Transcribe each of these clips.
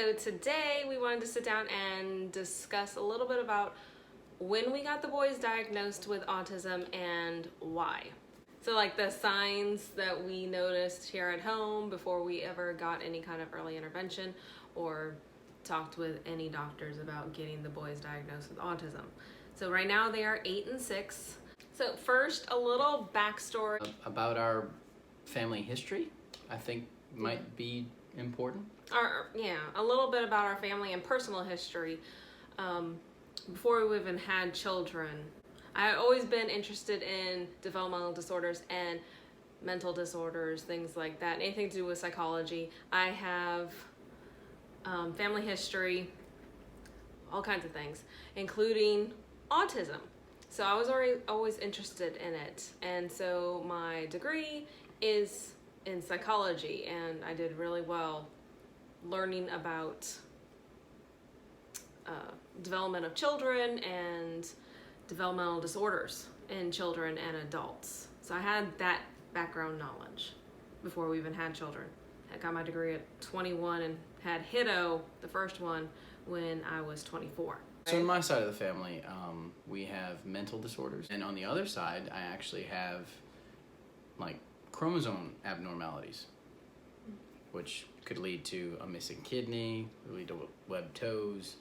So today we wanted to sit down and discuss a little bit about when we got the boys diagnosed with autism and why. So like the signs that we noticed here at home before we ever got any kind of early intervention or talked with any doctors about getting the boys diagnosed with autism. So right now they are 8 and 6. So first, a little backstory. About our family history, I think might be important. A little bit about our family and personal history. Before we even had children, I've always been interested in developmental disorders and mental disorders, things like that, anything to do with psychology. I have family history, all kinds of things, including autism. So I was always interested in it. And so my degree is in psychology, and I did really well learning about development of children and developmental disorders in children and adults. So I had that background knowledge before we even had children. I got my degree at 21 and had Hiro, the first one, when I was 24. So on my side of the family, we have mental disorders. And on the other side, I actually have like chromosome abnormalities, which could lead to a missing kidney, lead to webbed toes,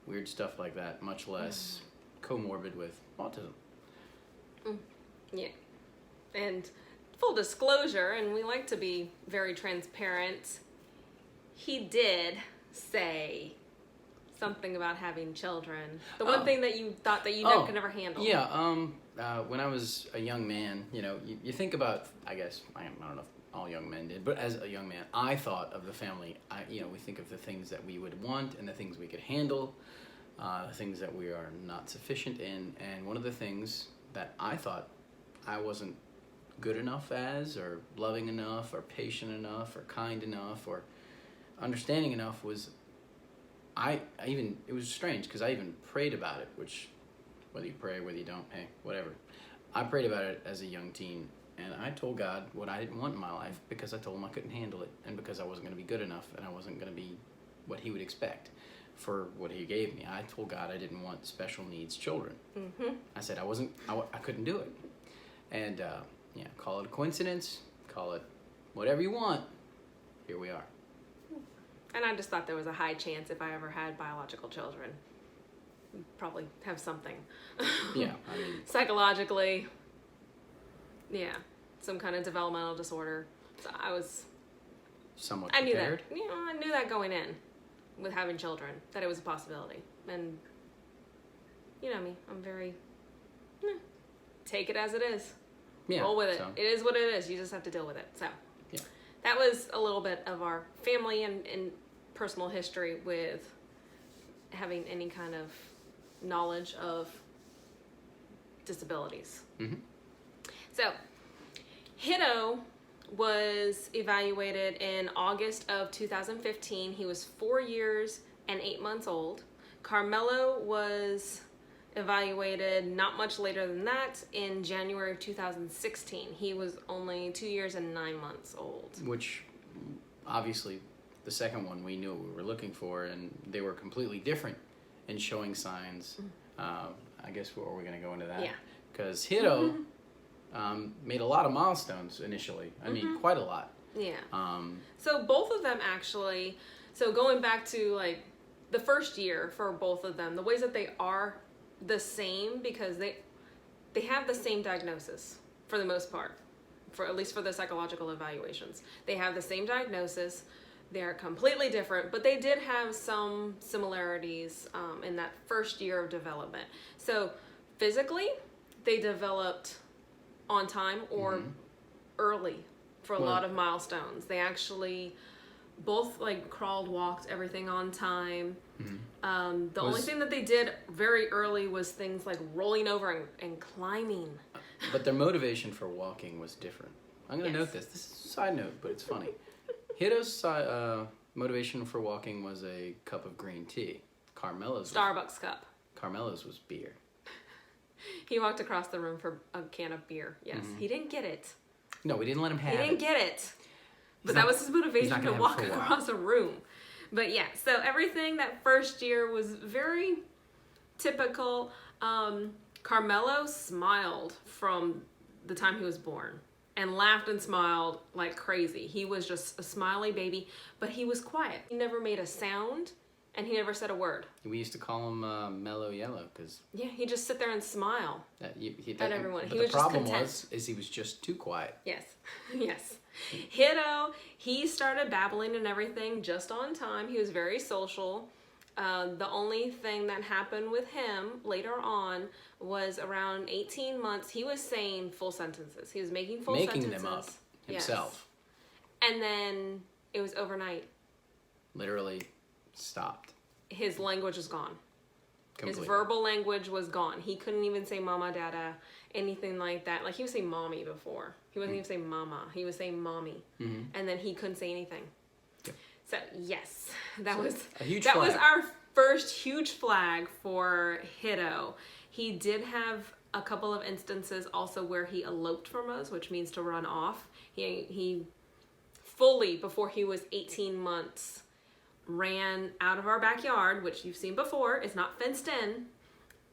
weird stuff like that, much less comorbid with autism. Yeah. And full disclosure, and we like to be very transparent, he did say something about having children. The one thing that you thought that you could never handle. Yeah, when I was a young man, you think about, I guess, I don't know if all young men did, but as a young man, I thought of the family. We think of the things that we would want and the things we could handle, the things that we are not sufficient in. And one of the things that I thought I wasn't good enough as, or loving enough, or patient enough, or kind enough, or understanding enough was, it was strange because I even prayed about it, which, whether you pray, whether you don't, hey, whatever. I prayed about it as a young teen, and I told God what I didn't want in my life because I told him I couldn't handle it, and because I wasn't going to be good enough, and I wasn't going to be what he would expect for what he gave me. I told God I didn't want special needs children. I said I couldn't do it. And call it a coincidence, call it whatever you want, here we are. And I just thought there was a high chance if I ever had biological children, we'd probably have something. Yeah, I mean, psychologically, some kind of developmental disorder. So I was somewhat prepared. I knew that going in with having children, that it was a possibility. And you know me, I'm very take it as it is. Yeah, roll with it. So. It is what it is. You just have to deal with it. So yeah. That was a little bit of our family and personal history with having any kind of knowledge of disabilities. So Hiro was evaluated in August of 2015. He was 4 years and 8 months old. Carmelo was evaluated not much later than that in January of 2016. He was only 2 years and 9 months old. Which, obviously, the second one we knew what we were looking for, and they were completely different in showing signs. I guess we're going to go into that. Yeah. Because Hiro made a lot of milestones initially. I mean, quite a lot. Yeah. So both of them actually, so going back to like the first year for both of them, the ways that they are the same because they have the same diagnosis for the most part, for at least for the psychological evaluations. They have the same diagnosis. They're completely different, but they did have some similarities in that first year of development. So physically, they developed on time or early for a lot of milestones. They actually both like crawled, walked, everything on time. The only thing that they did very early was things like rolling over and climbing. But their motivation for walking was different. I'm going to note this. This is a side note, but it's funny. Hiro's motivation for walking was a cup of green tea. Carmelo's Starbucks cup. Carmelo's was beer. He walked across the room for a can of beer. Yes, he didn't get it. No, we didn't let him have it. He didn't get it. But that was his motivation to walk across a room. But yeah, so everything that first year was very typical. Carmelo smiled from the time he was born and laughed and smiled like crazy. He was just a smiley baby, but he was quiet. He never made a sound and he never said a word. We used to call him Mellow Yellow because yeah, he'd just sit there and smile at everyone. But he the was problem just content. is he was just too quiet. Yes, yes. Hiro, he started babbling and everything just on time. He was very social. The only thing that happened with him later on was around 18 months. He was saying full sentences. He was making sentences. Them up himself. Yes. And then it was overnight. Literally stopped. His language was gone. Completely. His verbal language was gone. He couldn't even say mama, dada, anything like that. Like he would say mommy before. He wasn't even saying mama. He was saying mommy. Mm-hmm. And then he couldn't say anything. Yep. So yes, that was a huge that flag. was our first huge flag for Hiro. He did have a couple of instances also where he eloped from us, which means to run off. He fully, before he was 18 months, ran out of our backyard, which you've seen before. It's not fenced in,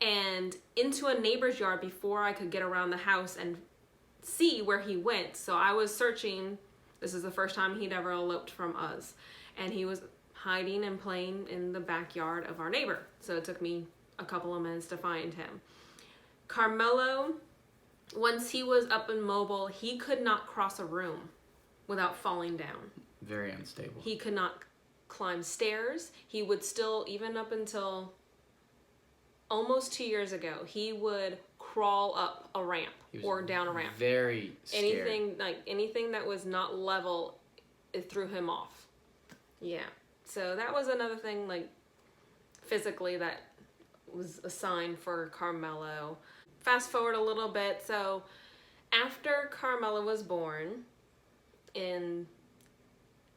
and into a neighbor's yard before I could get around the house and see where he went. So I was searching. This is the first time he'd ever eloped from us, and he was hiding and playing in the backyard of our neighbor. So it took me a couple of minutes to find him. Carmelo, once he was up and mobile, he could not cross a room without falling down. Very unstable. He could not climb stairs. He would still, even up until almost 2 years ago, he would crawl up a ramp or down a ramp. Very scared. Anything that was not level, it threw him off. Yeah. So that was another thing, like, physically that was a sign for Carmelo. Fast forward a little bit. So after Carmelo was born in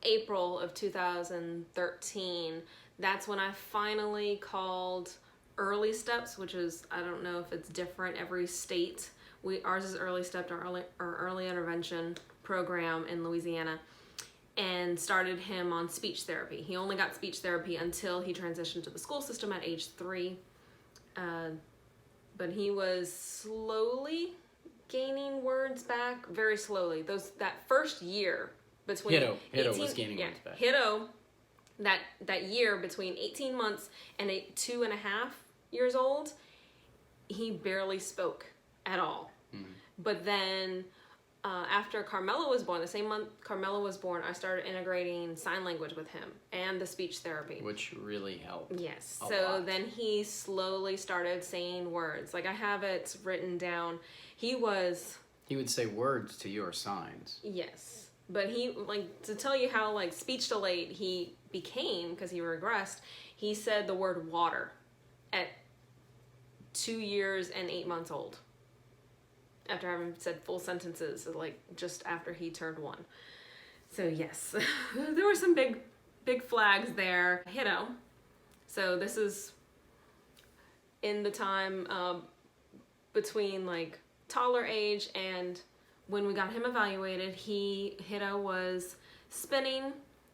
April of 2013, that's when I finally called Early Steps, which is, I don't know if it's different every state. Ours is Early Step, our early intervention program in Louisiana, and started him on speech therapy. He only got speech therapy until he transitioned to the school system at age 3. But he was slowly gaining words back, very slowly. That first year between Hiro was gaining words back. Hiro, that year between 18 months and 2.5 years old, he barely spoke at all. Mm-hmm. But then after Carmelo was born, the same month Carmelo was born, I started integrating sign language with him and the speech therapy. Which really helped. Yes. So then he slowly started saying words. Like I have it written down. He would say words to your signs. Yes. But he, like, to tell you how, like, speech delayed he became, because he regressed, he said the word water at 2 years and 8 months old. After having said full sentences, like, just after he turned 1. So, yes. There were some big flags there. Hiro. So, this is in the time between, like, toddler age and when we got him evaluated. Hiro was spinning.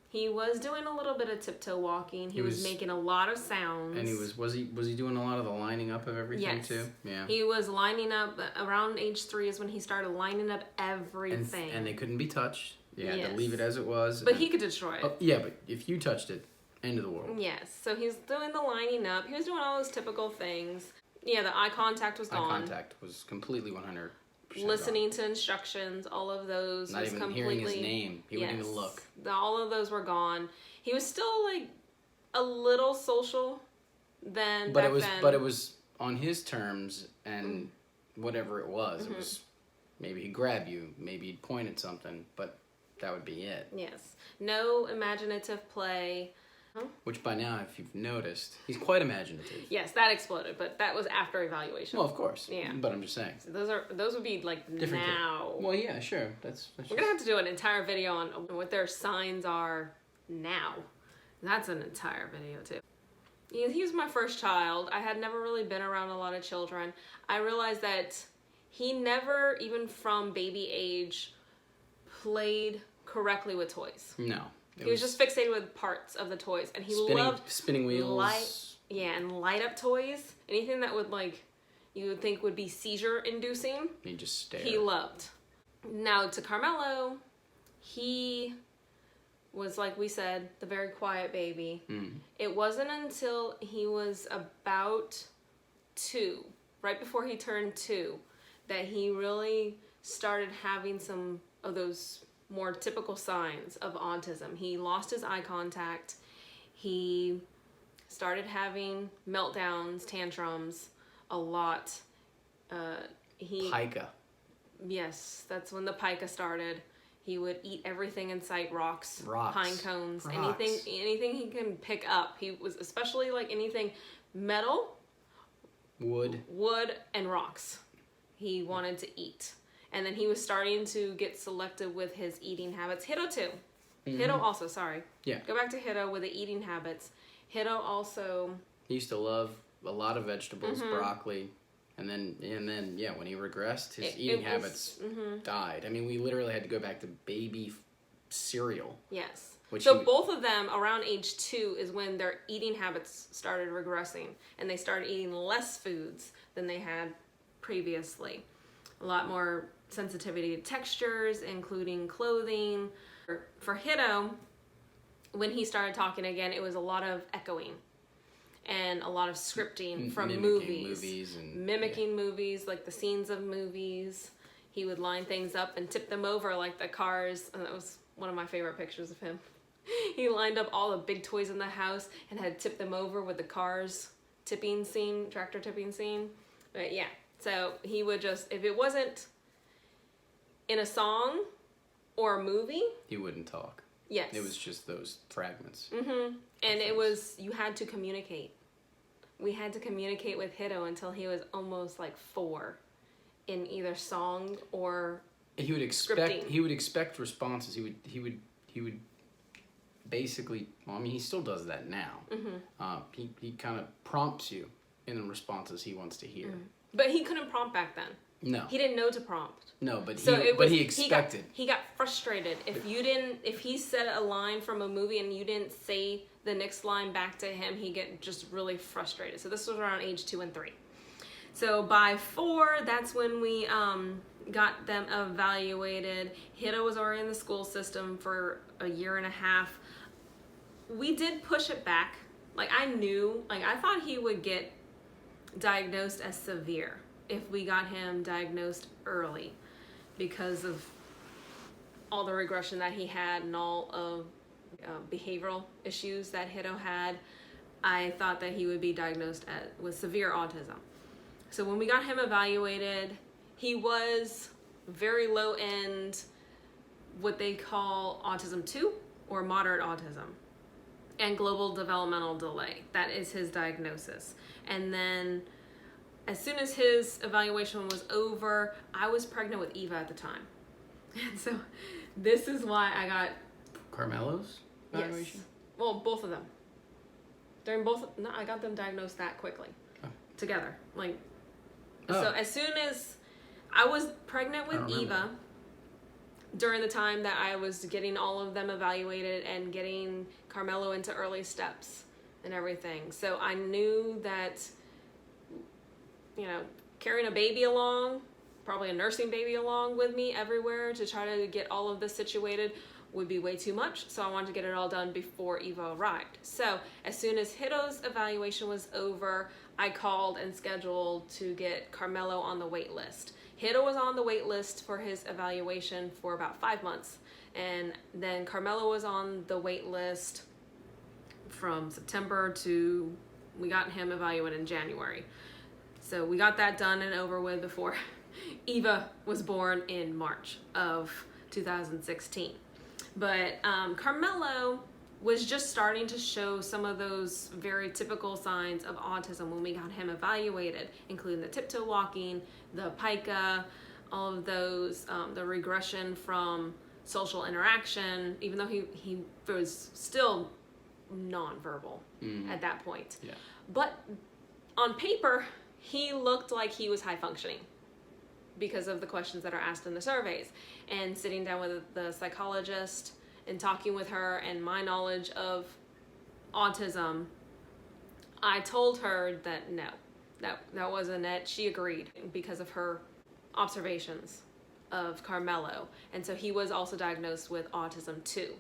He was doing a little bit of tiptoe walking. He was making a lot of sounds. And was he doing a lot of the lining up of everything too? Yeah. He was lining up around age 3 is when he started lining up everything. And they couldn't be touched. You had to leave it as it was. But he could destroy it. Oh, yeah, but if you touched it, end of the world. Yes. So he was doing the lining up. He was doing all those typical things. Yeah, the eye contact was gone. Eye contact was completely 100%. Listening to instructions, all of those Not was even completely... hearing his name. He wouldn't even look. All of those were gone. He was still, like, a little social then. But it was on his terms, and whatever it was, it was maybe he'd grab you, maybe he'd point at something, but that would be it. Yes. No imaginative play. Which by now, if you've noticed, he's quite imaginative. Yes, that exploded, but that was after evaluation. Well, of course. Yeah. But I'm just saying. So those would be like different now. Well, yeah, sure. We're gonna have to do an entire video on what their signs are now. That's an entire video too. He was my first child. I had never really been around a lot of children. I realized that he never, even from baby age, played correctly with toys. No. He was just fixated with parts of the toys, and he loved spinning wheels. And light up toys. Anything that would you would think would be seizure inducing. He just stared. He loved. Now to Carmelo, he was, like we said, the very quiet baby. It wasn't until he was about 2, right before he turned 2, that he really started having some of those more typical signs of autism. He lost his eye contact. He started having meltdowns, tantrums a lot. Pica. Yes, that's when the pica started. He would eat everything in sight, rocks. Pine cones, anything he can pick up. He was especially anything metal, wood, and rocks. He wanted to eat. And then he was starting to get selective with his eating habits. Hiro too. Hiro also, sorry. Yeah. Go back to Hiro with the eating habits. Hiro also... He used to love a lot of vegetables, broccoli. And then, yeah, when he regressed, his eating habits died. I mean, we literally had to go back to baby cereal. Yes. So both of them, around age 2, is when their eating habits started regressing. And they started eating less foods than they had previously. A lot more sensitivity to textures, including clothing. For Hiro, when he started talking again, it was a lot of echoing. And a lot of scripting from mimicking movies, like the scenes of movies. He would line things up and tip them over like the cars. And that was one of my favorite pictures of him. He lined up all the big toys in the house and had tipped them over with the cars tractor tipping scene. But yeah, so he would just, if it wasn't in a song or a movie, he wouldn't talk. Yes. It was just those fragments. And it was, you had to communicate. We had to communicate with Hiro until he was almost 4 in either song or he would expect scripting. He would expect responses. He would basically, well, I mean, he still does that now. He kind of prompts you in the responses he wants to hear. But he couldn't prompt back then. No. He didn't know to prompt. No, but so he expected. He got frustrated if he said a line from a movie and you didn't say the next line back to him, he'd get just really frustrated. So this was around age 2 and 3. So by 4, that's when we got them evaluated. Hiro was already in the school system for a year and a half. We did push it back. I thought he would get diagnosed as severe if we got him diagnosed early because of all the regression that he had and all of behavioral issues that Hiro had. I thought that he would be diagnosed with severe autism. So when we got him evaluated, he was very low end, what they call autism 2 or moderate autism, and global developmental delay. That is his diagnosis. And then as soon as his evaluation was over, I was pregnant with Eva at the time. And so this is why I got... Carmelo's evaluation? Yes. Well, both of them. I got them diagnosed that quickly. Together. So as soon as I was pregnant with Eva, during the time that I was getting all of them evaluated and getting Carmelo into early steps and everything. So I knew that, carrying a baby along, probably a nursing baby along with me everywhere to try to get all of this situated would be way too much. So I wanted to get it all done before Eva arrived. So as soon as Hiro's evaluation was over, I called and scheduled to get Carmelo on the wait list. Hiro was on the wait list for his evaluation for about 5 months. And then Carmelo was on the wait list from September to, we got him evaluated in January. So we got that done and over with before Eva was born in March of 2016. But Carmelo was just starting to show some of those very typical signs of autism when we got him evaluated, including the tiptoe walking, the pica, all of those, the regression from social interaction, even though he was still nonverbal at that point. Yeah. But on paper, he looked like he was high functioning because of the questions that are asked in the surveys. And sitting down with the psychologist in talking with her and my knowledge of autism, I told her that no, that wasn't it. She agreed because of her observations of Carmelo. And so he was also diagnosed with autism too,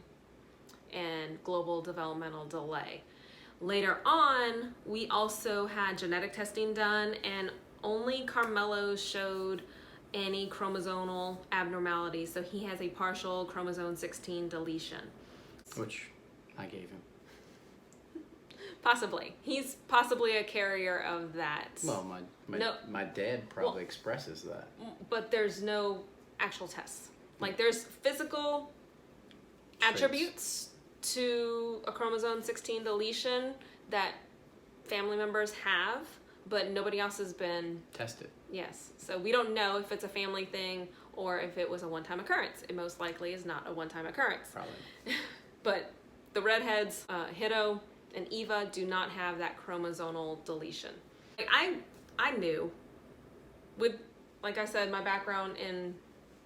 and global developmental delay. Later on, we also had genetic testing done, and only Carmelo showed any chromosomal abnormalities. So he has a partial chromosome 16 deletion. Which I gave him. Possibly. He's possibly a carrier of that. Well, my dad probably expresses that. But there's no actual tests. Like, there's physical Traits. attributes to a chromosome 16 deletion that family members have, but nobody else has been tested. Yes. So we don't know if it's a family thing or if it was a one-time occurrence. It most likely is not a one-time occurrence. Probably. But the redheads, Hiro and Eva, do not have that chromosomal deletion. Like, I knew, with, like I said, my background in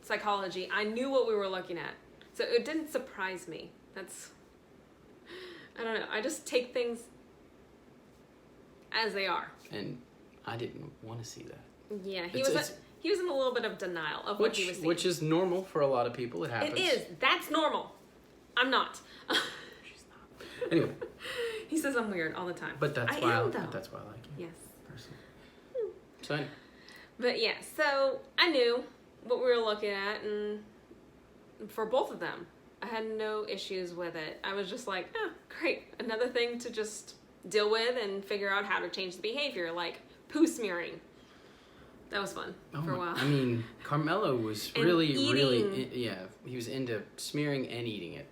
psychology, I knew what we were looking at. So it didn't surprise me. I don't know. I just take things as they are. And I didn't want to see that. Yeah, he was in a little bit of denial of what he was seeing. Which is normal for a lot of people. It happens. It is. That's normal. I'm not. She's not. Anyway. He says I'm weird all the time. But that's I why am, though. that's why I like you. Yes. Personally. So anyway. But yeah, so I knew what we were looking at, and for both of them, I had no issues with it. I was just like, oh, great. Another thing to just deal with and figure out how to change the behavior, like poo smearing. That was fun for a while. I mean, Carmelo was And really, eating. he was into smearing and eating it.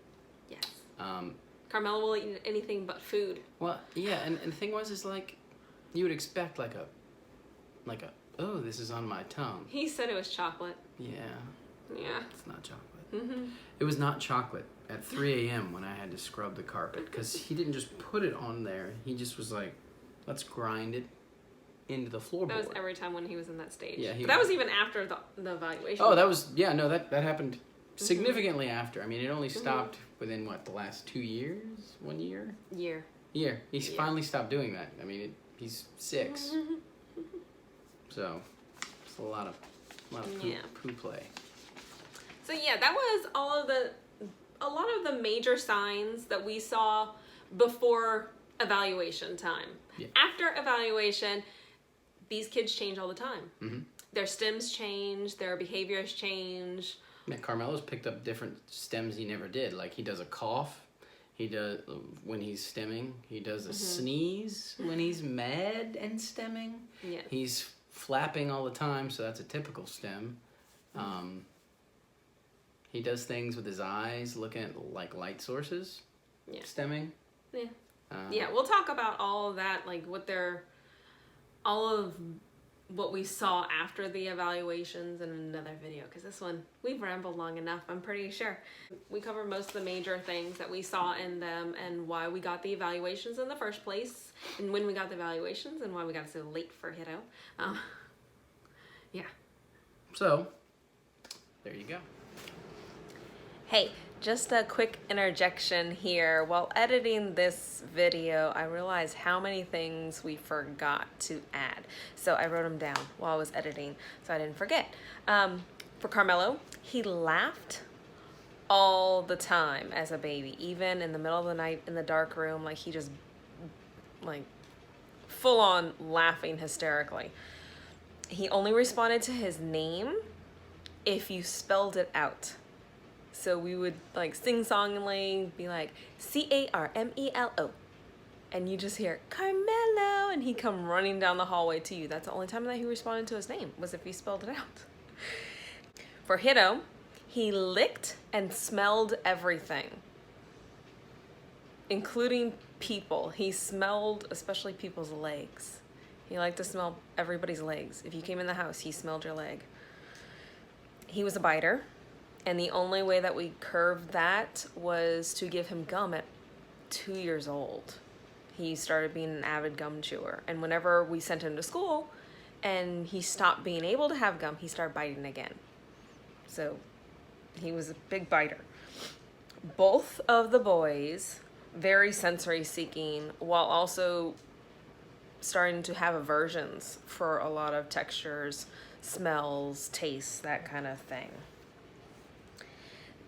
Yes. Um, Carmelo will eat anything but food. well, yeah, and the thing was, is like, you would expect like a, oh, this is on my tongue. He said it was chocolate. Yeah. Yeah. It's not chocolate. Mm-hmm. It was not chocolate at 3 a.m. when I had to scrub the carpet, because he didn't just put it on there. He just was like, let's grind it into the floorboard. That was every time when he was in that stage. Yeah, But that was even after the evaluation. Oh, that was, yeah, no, that happened significantly after. I mean, it only stopped within, what, the last 2 years? 1 year? Year. He finally stopped doing that. I mean, he's 6. So, it's a lot of poo play. So yeah, that was a lot of the major signs that we saw before evaluation time. Yeah. After evaluation, these kids change all the time. Mm-hmm. Their stems change, their behaviors change. Yeah, Carmelo's picked up different stems he never did. Like, he does a cough. He does, when he's stemming. He does a sneeze when he's mad and stemming. Yeah. He's flapping all the time, so that's a typical stem. He does things with his eyes, looking at like light sources. Yeah. Stemming. Yeah. Yeah, we'll talk about all of that, like all of what we saw after the evaluations in another video, because this one, we've rambled long enough, I'm pretty sure. We cover most of the major things that we saw in them and why we got the evaluations in the first place, and when we got the evaluations, and why we got so late for Hiro. Yeah. So, there you go. Hey, just a quick interjection here. While editing this video, I realized how many things we forgot to add. So I wrote them down while I was editing so I didn't forget. For Carmelo, he laughed all the time as a baby, even in the middle of the night in the dark room. Like, he just, like, full on laughing hysterically. He only responded to his name if you spelled it out. So we would, like, sing-songingly be like, Carmelo. And you just hear, Carmelo, and he'd come running down the hallway to you. That's the only time that he responded to his name, was if he spelled it out. For Hiro, he licked and smelled everything, including people. He smelled, especially people's legs. He liked to smell everybody's legs. If you came in the house, he smelled your leg. He was a biter. And the only way that we curved that was to give him gum at 2 years old. He started being an avid gum chewer. And whenever we sent him to school and he stopped being able to have gum, he started biting again. So he was a big biter. both of the boys very sensory seeking while also starting to have aversions for a lot of textures, smells, tastes, that kind of thing.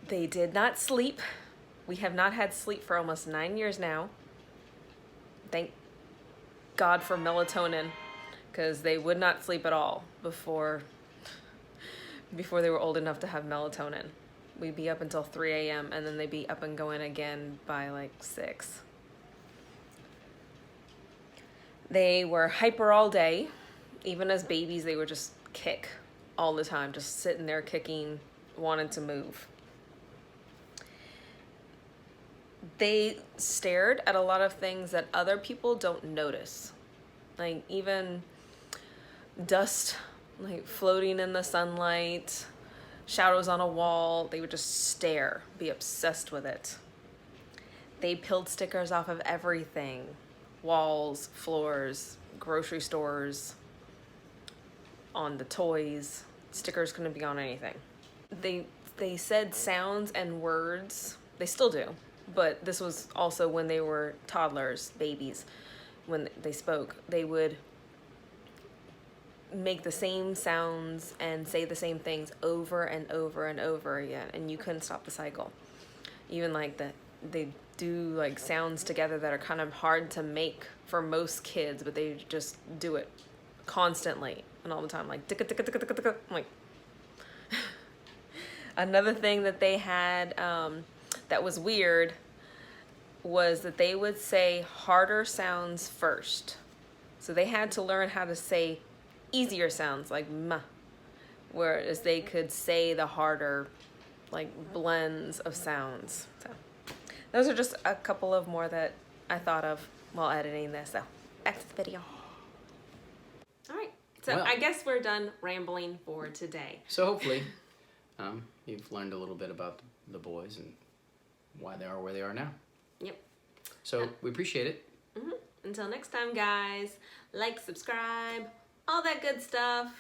They did not sleep. We have not had sleep for almost 9 years now. Thank God for melatonin, because they would not sleep at all before they were old enough to have melatonin. We'd be up until 3 a.m. and then they'd be up and going again by like 6. They were hyper all day. Even as babies, they would just kick all the time, just sitting there kicking, wanting to move. They stared at a lot of things that other people don't notice. Like even dust, like floating in the sunlight, shadows on a wall. They would just stare, be obsessed with it. They peeled stickers off of everything. Walls, floors, grocery stores, on the toys. Stickers couldn't be on anything. They said sounds and words. They still do. But this was also when they were toddlers, babies. When they spoke, they would make the same sounds and say the same things over and over and over again, and you couldn't stop the cycle. Even like they do like sounds together that are kind of hard to make for most kids, but they just do it constantly and all the time, like ticka ticka ticka ticka ticka. I'm like another thing that they had that was weird was that they would say harder sounds first. So they had to learn how to say easier sounds like ma, whereas they could say the harder like blends of sounds. So those are just a couple of more that I thought of while editing this. So back to the video. All right. So Well, I guess we're done rambling for today. So hopefully you've learned a little bit about the boys and why they are where they are now. Yep. So we appreciate it. Mm-hmm. Until next time, guys, like, subscribe, all that good stuff.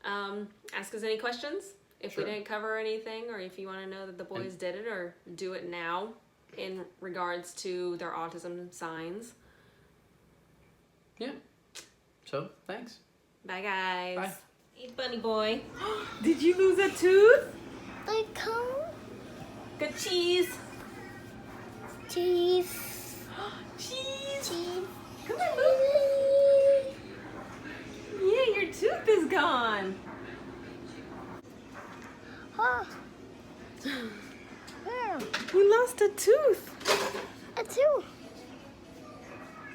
Ask us any questions if Sure. we didn't cover anything, or if you want to know that the boys did it or do it now in regards to their autism signs. Yeah. So thanks. Bye, guys. Bye. Hey, bunny boy. Did you lose a tooth? I come. Good cheese. Cheese. Cheese. Cheese. Come on, move. Yeah, your tooth is gone. Oh. Yeah. We lost a tooth. A two.